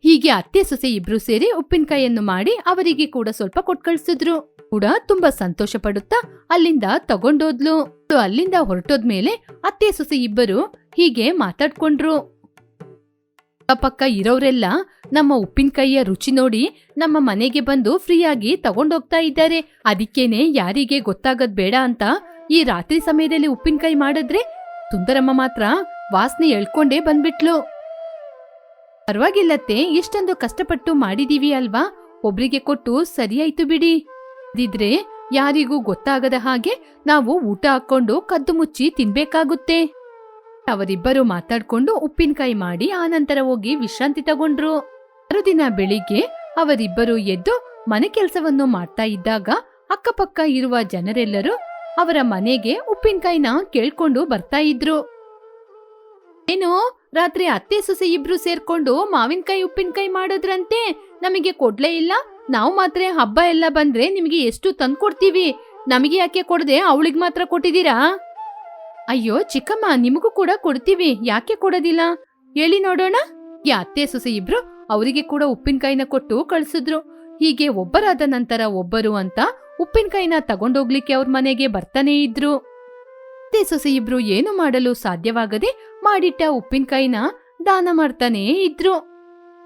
ಹೀಗೆ ಅತ್ತೆ ಸೊಸೆ ಇಬ್ರು ಸೇರಿ ಉಪ್ಪಿನಕಾಯಿಯನ್ನು ಮಾಡಿ ಅವರಿಗೆ ಕೂಡ ಸ್ವಲ್ಪ ಕೊಟ್ಕಳ್ಸಿದ್ರು. ಕೂಡ ತುಂಬಾ ಸಂತೋಷ ಪಡುತ್ತಾ ಅಲ್ಲಿಂದ ತಗೊಂಡೋದ್ಲು. ಅಲ್ಲಿಂದ ಹೊರಟೋದ್ಮೇಲೆ ಅತ್ತೆ ಸೊಸೆ ಇಬ್ಬರು ಹೀಗೆ ಮಾತಾಡ್ಕೊಂಡ್ರು. ಅಕ್ಕಪಕ್ಕ ಇರೋರೆಲ್ಲ ನಮ್ಮ ಉಪ್ಪಿನಕಾಯಿಯ ರುಚಿ ನೋಡಿ ನಮ್ಮ ಮನೆಗೆ ಬಂದು ಫ್ರೀಯಾಗಿ ತಗೊಂಡೋಗ್ತಾ ಇದ್ದಾರೆ. ಅದಕ್ಕೇನೆ ಯಾರಿಗೆ ಗೊತ್ತಾಗದ್ ಬೇಡ ಅಂತ ಈ ರಾತ್ರಿ ಸಮಯದಲ್ಲಿ ಉಪ್ಪಿನಕಾಯಿ ಮಾಡಿದ್ರೆ ಸುಂದರಮ್ಮ ಮಾತ್ರ ವಾಸನೆ ಎಳ್ಕೊಂಡೇ ಬಂದ್ಬಿಟ್ಲು. ಪರವಾಗಿಲ್ಲತ್ತೆ, ಇಷ್ಟೊಂದು ಕಷ್ಟಪಟ್ಟು ಮಾಡಿದೀವಿ ಅಲ್ವಾ, ಒಬ್ರಿಗೆ ಕೊಟ್ಟು ಸರಿಯಾಯ್ತು ಬಿಡಿ. ಇದಿದ್ರೆ ಯಾರಿಗೂ ಗೊತ್ತಾಗದ ಹಾಗೆ ನಾವು ಊಟ ಹಾಕೊಂಡು ಕದ್ದು ಮುಚ್ಚಿ ತಿನ್ಬೇಕಾಗುತ್ತೆ. ಅವರಿಬ್ಬರು ಮಾತಾಡ್ಕೊಂಡು ಉಪ್ಪಿನಕಾಯಿ ಮಾಡಿ ಆನಂತರ ಹೋಗಿ ವಿಶ್ರಾಂತಿ ತಗೊಂಡ್ರು. ಮರುದಿನ ಬೆಳಿಗ್ಗೆ ಅವರಿಬ್ಬರು ಎದ್ದು ಮನೆ ಕೆಲಸವನ್ನು ಮಾಡ್ತಾ ಇದ್ದಾಗ ಅಕ್ಕಪಕ್ಕ ಇರುವ ಜನರೆಲ್ಲರೂ ಅವರ ಮನೆಗೆ ಉಪ್ಪಿನಕಾಯಿನ ಕೇಳ್ಕೊಂಡು ಬರ್ತಾ ಇದ್ರು. ಏನು, ರಾತ್ರಿ ಅತ್ತೆ ಸೊಸೆ ಇಬ್ರು ಸೇರ್ಕೊಂಡು ಮಾವಿನಕಾಯಿ ಉಪ್ಪಿನಕಾಯಿ ಮಾಡೋದ್ರಂತೆ, ನಮಗೆ ಕೊಡ್ಲೇ ಇಲ್ಲ. ನಾವು ಮಾತ್ರ ಹಬ್ಬ ಎಲ್ಲ ಬಂದ್ರೆ ನಿಮಗೆ ಎಷ್ಟು ತಂದ್ಕೊಡ್ತೀವಿ, ನಮಗೆ ಯಾಕೆ ಕೊಡದೆ ಅವಳಿಗೆ ಮಾತ್ರ ಕೊಟ್ಟಿದ್ದೀರಾ? ಅಯ್ಯೋ ಚಿಕ್ಕಮ್ಮ, ನಿಮಗೂ ಕೂಡ ಕೊಡ್ತೀವಿ, ಯಾಕೆ ಕೊಡೋದಿಲ್ಲ ಹೇಳಿ ನೋಡೋಣ. ಈ ಅತ್ತೆ ಸೊಸೆ ಇಬ್ರು ಅವರಿಗೆ ಕೂಡ ಉಪ್ಪಿನಕಾಯಿನ ಕೊಟ್ಟು ಕಳ್ಸಿದ್ರು. ಹೀಗೆ ಒಬ್ಬರಾದ ನಂತರ ಒಬ್ಬರು ಅಂತ ಉಪ್ಪಿನಕಾಯಿನ ತಗೊಂಡೋಗ್ಲಿಕ್ಕೆ ಅವ್ರ ಮನೆಗೆ ಬರ್ತಾನೆ ಇದ್ರು. ಅತ್ತೆ ಸೊಸೆ ಇಬ್ರು ಏನು ಮಾಡಲು ಸಾಧ್ಯವಾಗದೆ ಮಾಡಿಟ್ಟ ಉಪ್ಪಿನಕಾಯಿನ ದಾನ ಮಾಡ್ತಾನೇ ಇದ್ರು.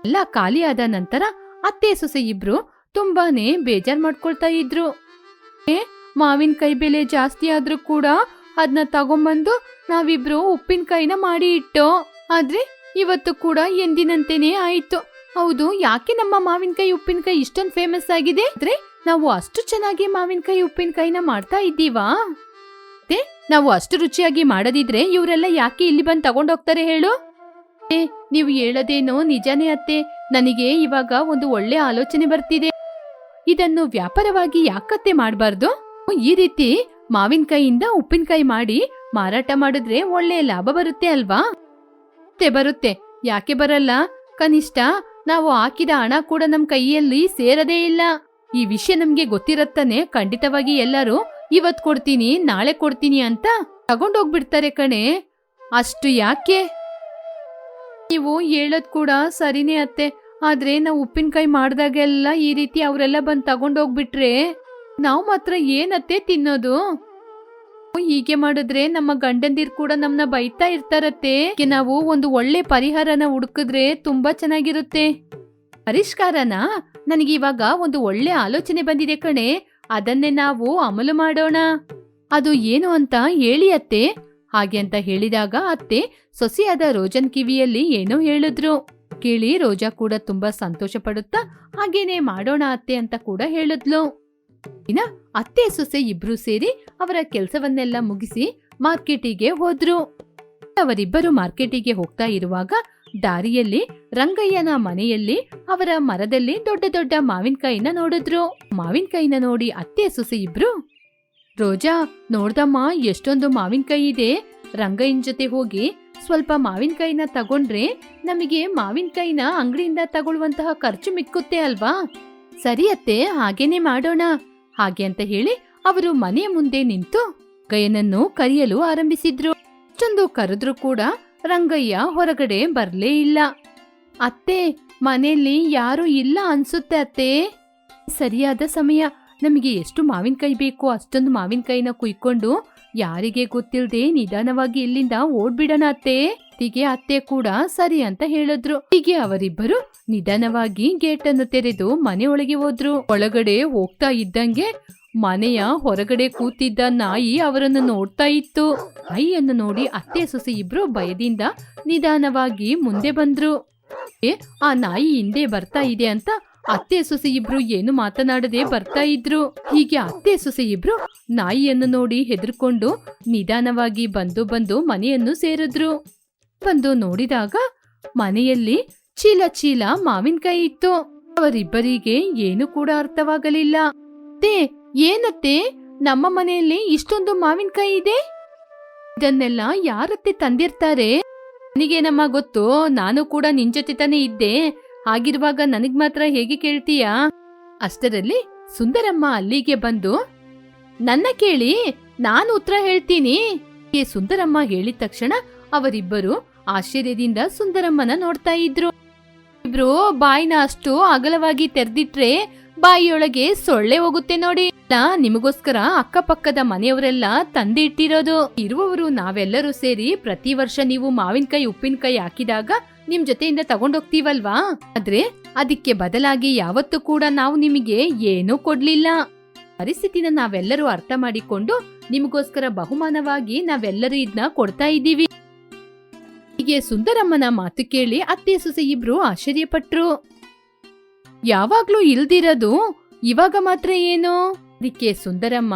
ಎಲ್ಲ ಖಾಲಿಯಾದ ನಂತರ ಅತ್ತೆ ಸೊಸೆ ಇಬ್ರು ತುಂಬಾನೇ ಬೇಜಾರ್ ಮಾಡ್ಕೊಳ್ತಾ ಇದ್ರು. ಮಾವಿನಕಾಯಿ ಬೆಲೆ ಜಾಸ್ತಿ ಆದ್ರೂ ಕೂಡ ಅದನ್ನ ತಗೊಂಬಂದು ನಾವಿಬ್ರು ಉಪ್ಪಿನಕಾಯಿನ ಮಾಡಿ ಇಟ್ಟೋ. ಆದ್ರೆ ಇವತ್ತು ಕೂಡ ಎಂದಿನಂತೆನೇ ಆಯ್ತು. ಹೌದು, ಯಾಕೆ ನಮ್ಮ ಮಾವಿನಕಾಯಿ ಉಪ್ಪಿನಕಾಯಿ ಇಷ್ಟೊಂದು ಫೇಮಸ್ ಆಗಿದೆ ಅಂದ್ರೆ ನಾವು ಅಷ್ಟು ಚೆನ್ನಾಗಿ ಮಾವಿನಕಾಯಿ ಉಪ್ಪಿನಕಾಯಿನ ಮಾಡ್ತಾ ಇದ್ದೀವಾ? ನಾವು ಅಷ್ಟು ರುಚಿಯಾಗಿ ಮಾಡದಿದ್ರೆ ಇವರೆಲ್ಲ ಯಾಕೆ ಇಲ್ಲಿ ಬಂದು ತಗೊಂಡೋಗ್ತಾರೆ ಹೇಳು? ನೀವು ಹೇಳೋದೇನೋ ನಿಜಾನೇ ಅತ್ತೆ. ನನಗೆ ಇವಾಗ ಒಂದು ಒಳ್ಳೆ ಆಲೋಚನೆ ಬರ್ತಿದೆ. ಇದನ್ನು ವ್ಯಾಪಾರವಾಗಿ ಯಾಕತ್ತೆ ಮಾಡಬಾರ್ದು? ಈ ರೀತಿ ಮಾವಿನಕಾಯಿಯಿಂದ ಉಪ್ಪಿನಕಾಯಿ ಮಾಡಿ ಮಾರಾಟ ಮಾಡಿದ್ರೆ ಒಳ್ಳೆ ಲಾಭ ಬರುತ್ತೆ ಅಲ್ವಾ? ಬರುತ್ತೆ, ಯಾಕೆ ಬರಲ್ಲ? ಕನಿಷ್ಠ ನಾವು ಹಾಕಿದ ಹಣ ಕೂಡ ನಮ್ ಕೈಯಲ್ಲಿ ಸೇರದೇ ಇಲ್ಲ. ಈ ವಿಷಯ ನಮ್ಗೆ ಗೊತ್ತಿರತ್ತಾನೆ. ಖಂಡಿತವಾಗಿ ಎಲ್ಲರೂ ಇವತ್ ಕೊಡ್ತೀನಿ ನಾಳೆ ಕೊಡ್ತೀನಿ ಅಂತ ತಗೊಂಡೋಗ್ಬಿಡ್ತಾರೆ ಕಣೆ. ಅಷ್ಟು ಯಾಕೆ? ನೀವು ಹೇಳೋದ್ ಕೂಡ ಸರಿನೇ ಅತ್ತೆ. ಆದ್ರೆ ನಾವು ಉಪ್ಪಿನಕಾಯಿ ಮಾಡ್ದಾಗೆಲ್ಲ ಈ ರೀತಿ ಅವರೆಲ್ಲ ಬಂದ್ ತಗೊಂಡೋಗ್ಬಿಟ್ರೆ ನಾವು ಮಾತ್ರ ಏನತ್ತೆ ತಿನ್ನೋದು? ಹೀಗೆ ಮಾಡಿದ್ರೆ ನಮ್ಮ ಗಂಡಂದಿರ್ ಕೂಡ ನಮ್ನ ಬೈತಾ ಇರ್ತಾರತ್ತೆ. ನಾವು ಒಂದು ಒಳ್ಳೆ ಪರಿಹಾರನ ಹುಡುಕಿದ್ರೆ ತುಂಬಾ ಚೆನ್ನಾಗಿರುತ್ತೆ. ಪರಿಷ್ಕಾರನ? ನನಗಿವಾಗ ಒಂದು ಒಳ್ಳೆ ಆಲೋಚನೆ ಬಂದಿದೆ ಕಣೆ. ಅದನ್ನೇ ನಾವು ಅಮಲು ಮಾಡೋಣ. ಅದು ಏನು ಅಂತ ಹೇಳಿ ಅತ್ತೆ. ಹಾಗೆ ಅಂತ ಹೇಳಿದಾಗ ಅತ್ತೆ ಸೊಸೆಯಾದ ರೋಜನ್ ಕಿವಿಯಲ್ಲಿ ಏನೋ ಹೇಳಿದ್ರು. ಕೇಳಿ ರೋಜಾ ಕೂಡ ತುಂಬಾ ಸಂತೋಷ ಪಡುತ್ತಾ ಹಾಗೇನೆ ಮಾಡೋಣ ಅತ್ತೆ ಅಂತ ಕೂಡ ಹೇಳಿದ್ಲು. ಇನ್ನ ಅತ್ತೆ ಸೊಸೆ ಇಬ್ರು ಸೇರಿ ಅವರ ಕೆಲಸವನ್ನೆಲ್ಲ ಮುಗಿಸಿ ಮಾರ್ಕೆಟಿಗೆ ಹೋದ್ರು. ಅವರಿಬ್ಬರು ಮಾರ್ಕೆಟಿಗೆ ಹೋಗ್ತಾ ಇರುವಾಗ ದಾರಿಯಲ್ಲಿ ರಂಗಯ್ಯನ ಮನೆಯಲ್ಲಿ ಅವರ ಮರದಲ್ಲಿ ದೊಡ್ಡ ದೊಡ್ಡ ಮಾವಿನಕಾಯಿನ ನೋಡಿದ್ರು. ಮಾವಿನಕಾಯಿನ ನೋಡಿ ಅತ್ತೆ ಸೊಸೆ ಇಬ್ರು, ರೋಜಾ ನೋಡ್ದಮ್ಮ ಎಷ್ಟೊಂದು ಮಾವಿನಕಾಯಿ ಇದೆ. ರಂಗಯ್ಯನ ಜೊತೆ ಹೋಗಿ ಸ್ವಲ್ಪ ಮಾವಿನಕಾಯಿನ ತಗೊಂಡ್ರೆ ನಮಗೆ ಮಾವಿನಕಾಯಿನ ಅಂಗಡಿಯಿಂದ ತಗೊಳ್ಳುವಂತಹ ಖರ್ಚು ಮಿಕ್ಕುತ್ತೆ ಅಲ್ವಾ? ಸರಿ ಅತ್ತೆ, ಹಾಗೇನೆ ಮಾಡೋಣ. ಹಾಗೆ ಅಂತ ಹೇಳಿ ಅವರು ಮನೆಯ ಮುಂದೆ ನಿಂತು ರಂಗಯ್ಯನನ್ನು ಕರೆಯಲು ಆರಂಭಿಸಿದ್ರು. ಅಷ್ಟೊಂದು ಕರೆದ್ರೂ ಕೂಡ ರಂಗಯ್ಯ ಹೊರಗಡೆ ಬರ್ಲೇ ಇಲ್ಲ. ಅತ್ತೆ, ಮನೆಯಲ್ಲಿ ಯಾರು ಇಲ್ಲ ಅನ್ಸುತ್ತೆ ಅತ್ತೆ. ಸರಿಯಾದ ಸಮಯ. ನಮಗೆ ಎಷ್ಟು ಮಾವಿನಕಾಯಿ ಬೇಕೋ ಅಷ್ಟೊಂದು ಮಾವಿನಕಾಯಿನ ಕುಯ್ಕೊಂಡು ಯಾರಿಗೆ ಗೊತ್ತಿಲ್ಲದೆ ನಿಧಾನವಾಗಿ ಇಲ್ಲಿಂದ ಓಡ್ಬಿಡೋಣ ಅತ್ತೆ. ಹೀಗೆ ಅತ್ತೆ ಕೂಡ ಸರಿ ಅಂತ ಹೇಳಿದ್ರು. ಹೀಗೆ ಅವರಿಬ್ಬರು ನಿಧಾನವಾಗಿ ಗೇಟ್ ಅನ್ನು ತೆರೆದು ಮನೆಯೊಳಗೆ ಹೋದ್ರು. ಒಳಗಡೆ ಹೋಗ್ತಾ ಇದ್ದಂಗೆ ಮನೆಯ ಹೊರಗಡೆ ಕೂತಿದ್ದ ನಾಯಿ ಅವರನ್ನು ನೋಡ್ತಾ ಇತ್ತು. ನಾಯಿಯನ್ನು ನೋಡಿ ಅತ್ತೆ ಸೊಸೆ ಇಬ್ರು ಭಯದಿಂದ ನಿಧಾನವಾಗಿ ಮುಂದೆ ಬಂದ್ರು. ಆ ನಾಯಿ ಹಿಂದೆ ಬರ್ತಾ ಇದೆ ಅಂತ ಅತ್ತೆ ಸೊಸೆ ಇಬ್ರು ಏನು ಮಾತನಾಡದೆ ಬರ್ತಾ ಇದ್ರು. ಹೀಗೆ ಅತ್ತೆ ಸೊಸೆ ಇಬ್ರು ನಾಯಿಯನ್ನು ನೋಡಿ ಹೆದರ್ಕೊಂಡು ನಿಧಾನವಾಗಿ ಬಂದು ಮನೆಯನ್ನು ಸೇರಿದ್ರು. ಬಂದು ನೋಡಿದಾಗ ಮನೆಯಲ್ಲಿ ಚೀಲ ಚೀಲ ಮಾವಿನಕಾಯಿ ಇತ್ತು. ಅವರಿಬ್ಬರಿಗೆ ಏನು ಕೂಡ ಅರ್ಥವಾಗಲಿಲ್ಲ. ಏನತ್ತೆ, ನಮ್ಮ ಮನೆಯಲ್ಲಿ ಇಷ್ಟೊಂದು ಮಾವಿನಕಾಯಿ ಇದೆ? ಇದನ್ನೆಲ್ಲ ಯಾರತ್ತೆ ತಂದಿರ್ತಾರೆ? ನನಗೇನಮ್ಮ ಗೊತ್ತು, ನಾನು ಕೂಡ ನಿನ್ ಜೊತೆ ತಾನೇ ಇದ್ದೆ. ಹಾಗಿರುವಾಗ ನನಗ್ ಮಾತ್ರ ಹೇಗೆ ಕೇಳ್ತೀಯಾ? ಅಷ್ಟರಲ್ಲಿ ಸುಂದರಮ್ಮ ಅಲ್ಲಿಗೆ ಬಂದು ನನ್ನ ಕೇಳಿ ನಾನು ಉತ್ತರ ಹೇಳ್ತೀನಿ. ಸುಂದರಮ್ಮ ಹೇಳಿದ ತಕ್ಷಣ ಅವರಿಬ್ಬರು ಆಶ್ಚರ್ಯದಿಂದ ಸುಂದರಮ್ಮನ ನೋಡ್ತಾ ಇದ್ರು. ಇಬ್ರು ಬಾಯಿನ ಅಷ್ಟು ಅಗಲವಾಗಿ ತೆರೆದಿಟ್ರೆ ಬಾಯಿಯೊಳಗೆ ಸೊಳ್ಳೆ ಹೋಗುತ್ತೆ ನೋಡಿ. ನಿಮಗೋಸ್ಕರ ಅಕ್ಕಪಕ್ಕದ ಮನೆಯವರೆಲ್ಲ ತಂದಿಟ್ಟಿರೋದು. ಇರುವವರು ನಾವೆಲ್ಲರೂ ಸೇರಿ ಪ್ರತಿ ವರ್ಷ ನೀವು ಮಾವಿನಕಾಯಿ ಉಪ್ಪಿನಕಾಯಿ ಹಾಕಿದಾಗ ನಿಮ್ ಜೊತೆಯಿಂದ ತಗೊಂಡೋಗ್ತೀವಲ್ವಾ? ಆದ್ರೆ ಅದಕ್ಕೆ ಬದಲಾಗಿ ಯಾವತ್ತೂ ಕೂಡ ನಾವು ನಿಮಗೆ ಏನೂ ಕೊಡ್ಲಿಲ್ಲ. ಪರಿಸ್ಥಿತಿನ ನಾವೆಲ್ಲರೂ ಅರ್ಥ ಮಾಡಿಕೊಂಡು ನಿಮಗೋಸ್ಕರ ಬಹುಮಾನವಾಗಿ ನಾವೆಲ್ಲರೂ ಇದನ್ನ ಕೊಡ್ತಾ ಇದ್ದೀವಿ. ಹೀಗೆ ಸುಂದರಮ್ಮನ ಮಾತು ಕೇಳಿ ಅತ್ತೆ ಸೊಸೆ ಇಬ್ರು ಆಶ್ಚರ್ಯಪಟ್ರು. ಯಾವಾಗ್ಲೂ ಇಲ್ದಿರೋದು ಇವಾಗ ಮಾತ್ರ ಏನು? ಅದಕ್ಕೆ ಸುಂದರಮ್ಮ,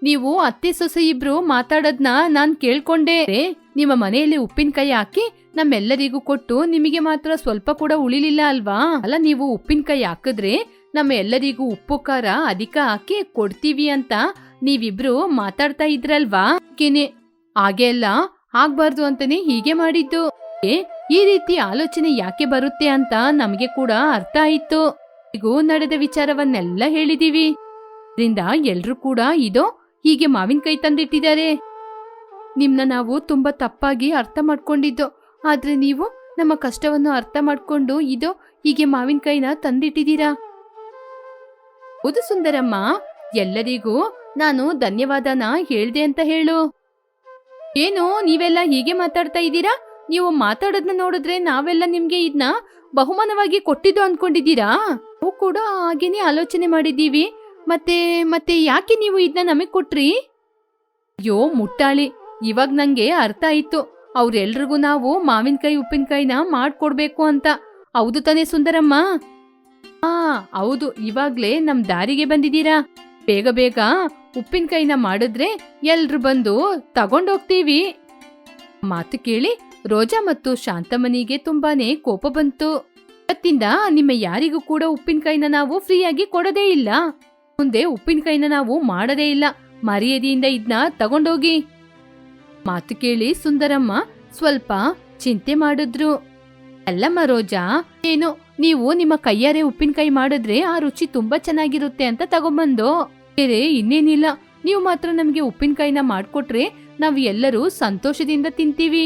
ನೀವು ಅತ್ತೆ ಸೊಸೆ ಇಬ್ರು ಮಾತಾಡೋದ್ನ ನಾನ್ ಕೇಳ್ಕೊಂಡೆ. ನಿಮ್ಮ ಮನೆಯಲ್ಲಿ ಉಪ್ಪಿನಕಾಯಿ ಹಾಕಿ ನಮ್ಮೆಲ್ಲರಿಗೂ ಕೊಟ್ಟು ನಿಮಗೆ ಮಾತ್ರ ಸ್ವಲ್ಪ ಕೂಡ ಉಳಿಲಿಲ್ಲ ಅಲ್ವಾ? ಅಲ್ಲ, ನೀವು ಉಪ್ಪಿನಕಾಯಿ ಹಾಕಿದ್ರೆ ನಮ್ಮ ಎಲ್ಲರಿಗೂ ಉಪ್ಪು ಖಾರ ಅಧಿಕ ಹಾಕಿ ಕೊಡ್ತೀವಿ ಅಂತ ನೀವಿಬ್ರು ಮಾತಾಡ್ತಾ ಇದ್ರಲ್ವಾ? ಹಾಗೆ ಎಲ್ಲ ಆಗ್ಬಾರ್ದು ಅಂತಾನೆ ಹೀಗೆ ಮಾಡಿದ್ದು. ಈ ರೀತಿ ಆಲೋಚನೆ ಯಾಕೆ ಬರುತ್ತೆ ಅಂತ ನಮಗೆ ಕೂಡ ಅರ್ಥ ಆಯ್ತು. ಈಗೂ ನಡೆದ ವಿಚಾರವನ್ನೆಲ್ಲ ಹೇಳಿದೀವಿ. ಇದರಿಂದ ಎಲ್ರೂ ಕೂಡ ಇದೋ ಹೀಗೆ ಮಾವಿನಕಾಯಿ ತಂದಿಟ್ಟಿದ್ದಾರೆ. ನಿಮ್ನ ನಾವು ತುಂಬಾ ತಪ್ಪಾಗಿ ಅರ್ಥ ಮಾಡ್ಕೊಂಡಿದ್ದು. ಆದ್ರೆ ನೀವು ನಮ್ಮ ಕಷ್ಟವನ್ನು ಅರ್ಥ ಮಾಡ್ಕೊಂಡು ಇದೋ ಹೀಗೆ ಮಾವಿನಕಾಯಿನ ತಂದಿಟ್ಟಿದ್ದೀರಾ. ಹೌದು ಸುಂದರಮ್ಮ, ಎಲ್ಲರಿಗೂ ನಾನು ಧನ್ಯವಾದನ ಹೇಳ್ದೆ ಅಂತ ಹೇಳು. ಏನು ನೀವೆಲ್ಲ ಹೀಗೆ ಮಾತಾಡ್ತಾ ಇದ್ದೀರಾ? ನೀವು ಮಾತಾಡೋದನ್ನ ನೋಡಿದ್ರೆ ನಾವೆಲ್ಲ ನಿಮ್ಗೆ ಇದನ್ನ ಬಹುಮಾನವಾಗಿ ಕೊಟ್ಟಿದ್ದು ಅನ್ಕೊಂಡಿದ್ದೀರಾ? ನಾವು ಕೂಡ ಹಾಗೇನೆ ಆಲೋಚನೆ ಮಾಡಿದ್ದೀವಿ. ಮತ್ತೆ ಯಾಕೆ ನೀವು ಇದನ್ನ ನಮಗ್ ಕೊಟ್ರಿ? ಅಯ್ಯೋ ಮುಟ್ಟಾಳಿ, ಇವಾಗ ನಂಗೆ ಅರ್ಥ ಆಯ್ತು. ಅವ್ರೆಲ್ರಿಗೂ ನಾವು ಮಾವಿನಕಾಯಿ ಉಪ್ಪಿನಕಾಯಿನ ಮಾಡ್ಕೊಡ್ಬೇಕು ಅಂತ. ಹೌದು ತಾನೇ ಸುಂದರಮ್ಮ? ಹೌದು, ಇವಾಗ್ಲೇ ನಮ್ ದಾರಿಗೆ ಬಂದಿದ್ದೀರಾ. ಬೇಗ ಬೇಗ ಉಪ್ಪಿನಕಾಯಿನ ಮಾಡಿದ್ರೆ ಎಲ್ರು ಬಂದು ತಗೊಂಡೋಗ್ತೀವಿ. ಮಾತು ಕೇಳಿ ರೋಜಾ ಮತ್ತು ಶಾಂತಮ್ಮನಿಗೆ ತುಂಬಾನೇ ಕೋಪ ಬಂತು. ಇವತ್ತಿಂದ ನಿಮ್ಮ ಯಾರಿಗೂ ಕೂಡ ಉಪ್ಪಿನಕಾಯಿನ ನಾವು ಫ್ರೀಯಾಗಿ ಕೊಡೋದೇ ಇಲ್ಲ. ಮುಂದೆ ಉಪ್ಪಿನಕಾಯಿನ ನಾವು ಮಾಡೋದೇ ಇಲ್ಲ. ಮರ್ಯಾದೆಯಿಂದ ಇದನ್ನ ತಗೊಂಡೋಗಿ. ಮಾತು ಕೇಳಿ ಸುಂದರಮ್ಮ ಸ್ವಲ್ಪ ಚಿಂತೆ ಮಾಡಿದ್ರು. ಅಲ್ಲಮ್ಮ ರೋಜಾ, ಏನು ನೀವು ನಿಮ್ಮ ಕೈಯಾರೆ ಉಪ್ಪಿನಕಾಯಿ ಮಾಡಿದ್ರೆ ಆ ರುಚಿ ತುಂಬಾ ಚೆನ್ನಾಗಿರುತ್ತೆ ಅಂತ ತಗೊಂಬಂದು. ಬೇರೆ ಇನ್ನೇನಿಲ್ಲ, ನೀವು ಮಾತ್ರ ನಮಗೆ ಉಪ್ಪಿನಕಾಯಿನ ಮಾಡ್ಕೊಟ್ರೆ ನಾವ್ ಎಲ್ಲರೂ ಸಂತೋಷದಿಂದ ತಿಂತೀವಿ.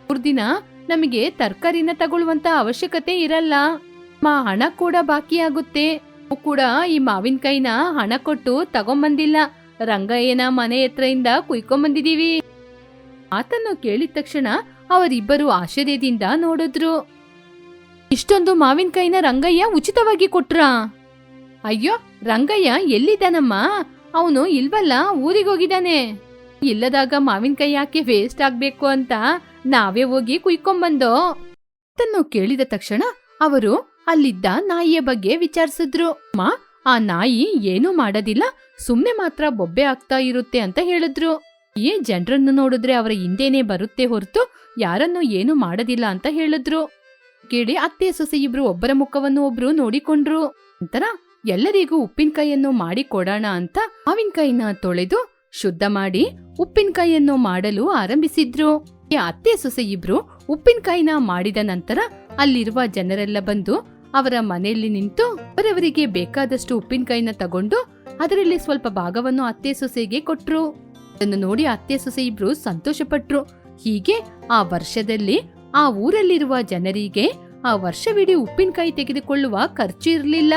3 ದಿನ ನಮಗೆ ತರಕಾರಿನ ತಗೊಳ್ಳುವಂತ ಅವಶ್ಯಕತೆ ಇರಲ್ಲ. ಹಣ ಕೂಡ ಬಾಕಿ ಆಗುತ್ತೆ. ನಾವು ಕೂಡ ಈ ಮಾವಿನಕಾಯಿನ ಹಣ ಕೊಟ್ಟು ತಗೊಂಬಂದಿಲ್ಲ, ರಂಗಯ್ಯನ ಮನೆ ಹತ್ರದಿಂದ ಕುಯ್ಕೊಂಬಂದಿದೀವಿ. ಮಾತನ್ನು ಕೇಳಿದ ತಕ್ಷಣ ಅವರಿಬ್ಬರು ಆಶ್ಚರ್ಯದಿಂದ ನೋಡಿದ್ರು. ಇಷ್ಟೊಂದು ಮಾವಿನಕಾಯಿನ ರಂಗಯ್ಯ ಉಚಿತವಾಗಿ ಕೊಟ್ರಾ? ಅಯ್ಯೋ, ರಂಗಯ್ಯ ಎಲ್ಲಿದ್ದಾನಮ್ಮ? ಅವನು ಇಲ್ವಲ್ಲ, ಊರಿಗೋಗಿದ್ದಾನೆ. ಇಲ್ಲದಾಗ ಮಾವಿನಕಾಯಿ ಯಾಕೆ ವೇಸ್ಟ್ ಆಗ್ಬೇಕು ಅಂತ ನಾವೇ ಹೋಗಿ ಕುಯ್ಕೊಂಬಂದೋ. ತನ್ನು ಕೇಳಿದ ತಕ್ಷಣ ಅವರು ಅಲ್ಲಿದ್ದ ನಾಯಿಯ ಬಗ್ಗೆ ವಿಚಾರಿಸಿದ್ರು. ಆ ನಾಯಿ ಏನೂ ಮಾಡೋದಿಲ್ಲ, ಸುಮ್ನೆ ಮಾತ್ರ ಬೊಬ್ಬೆ ಆಗ್ತಾ ಇರುತ್ತೆ ಅಂತ ಹೇಳಿದ್ರು. ಈ ಜನರನ್ನು ನೋಡಿದ್ರೆ ಅವರ ಹಿಂದೆನೆ ಬರುತ್ತೆ ಹೊರತು ಯಾರನ್ನು ಏನು ಮಾಡೋದಿಲ್ಲ ಅಂತ ಹೇಳಿದ್ರು. ಕೇಳಿ ಅತ್ತೆ ಸೊಸೆ ಇಬ್ರು ಒಬ್ಬರ ಮುಖವನ್ನು ಒಬ್ರು ನೋಡಿಕೊಂಡ್ರು. ನಂತರ ಎಲ್ಲರಿಗೂ ಉಪ್ಪಿನಕಾಯಿಯನ್ನು ಮಾಡಿ ಕೊಡೋಣ ಅಂತ ಮಾವಿನಕಾಯಿನ ತೊಳೆದು ಶುದ್ಧ ಮಾಡಿ ಉಪ್ಪಿನಕಾಯಿಯನ್ನು ಮಾಡಲು ಆರಂಭಿಸಿದ್ರು. ಈ ಅತ್ತೆ ಸೊಸೆ ಇಬ್ರು ಉಪ್ಪಿನಕಾಯಿನ ಮಾಡಿದ ನಂತರ ಅಲ್ಲಿರುವ ಜನರೆಲ್ಲ ಬಂದು ಅವರ ಮನೆಯಲ್ಲಿ ನಿಂತು ಅವರವರಿಗೆ ಬೇಕಾದಷ್ಟು ಉಪ್ಪಿನಕಾಯಿನ ತಗೊಂಡು ಅದರಲ್ಲಿ ಸ್ವಲ್ಪ ಭಾಗವನ್ನು ಅತ್ತೆ ಸೊಸೆಗೆ ಕೊಟ್ರು. ಅದನ್ನು ನೋಡಿ ಅತ್ತೆ ಸೊಸೆ ಇಬ್ರು ಸಂತೋಷಪಟ್ರು. ಹೀಗೆ ಆ ವರ್ಷದಲ್ಲಿ ಆ ಊರಲ್ಲಿರುವ ಜನರಿಗೆ ಆ ವರ್ಷವಿಡೀ ಉಪ್ಪಿನಕಾಯಿ ತೆಗೆದುಕೊಳ್ಳುವ ಖರ್ಚು ಇರಲಿಲ್ಲ.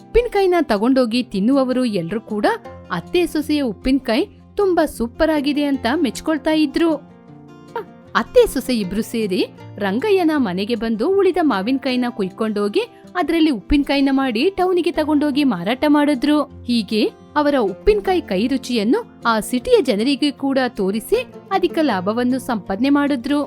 ಉಪ್ಪಿನಕಾಯಿನ ತಗೊಂಡೋಗಿ ತಿನ್ನುವವರು ಎಲ್ರೂ ಕೂಡ ಅತ್ತೆ ಸೊಸೆಯ ಉಪ್ಪಿನಕಾಯಿ ತುಂಬಾ ಸೂಪರ್ ಆಗಿದೆ ಅಂತ ಮೆಚ್ಕೊಳ್ತಾ ಇದ್ರು. ಅತ್ತೆ ಸೊಸೆ ಇಬ್ರು ಸೇರಿ ರಂಗಯ್ಯನ ಮನೆಗೆ ಬಂದು ಉಳಿದ ಮಾವಿನಕಾಯಿನ ಕುಯ್ಕೊಂಡೋಗಿ ಅದರಲ್ಲಿ ಉಪ್ಪಿನಕಾಯಿನ ಮಾಡಿ ಟೌನಿಗೆ ತಗೊಂಡೋಗಿ ಮಾರಾಟ ಮಾಡಿದ್ರು. ಹೀಗೆ ಅವರ ಉಪ್ಪಿನಕಾಯಿ ಕೈ ರುಚಿಯನ್ನು ಆ ಸಿಟಿಯ ಜನರಿಗೆ ಕೂಡ ತೋರಿಸಿ ಅಧಿಕ ಲಾಭವನ್ನು ಸಂಪಾದನೆ ಮಾಡಿದ್ರು.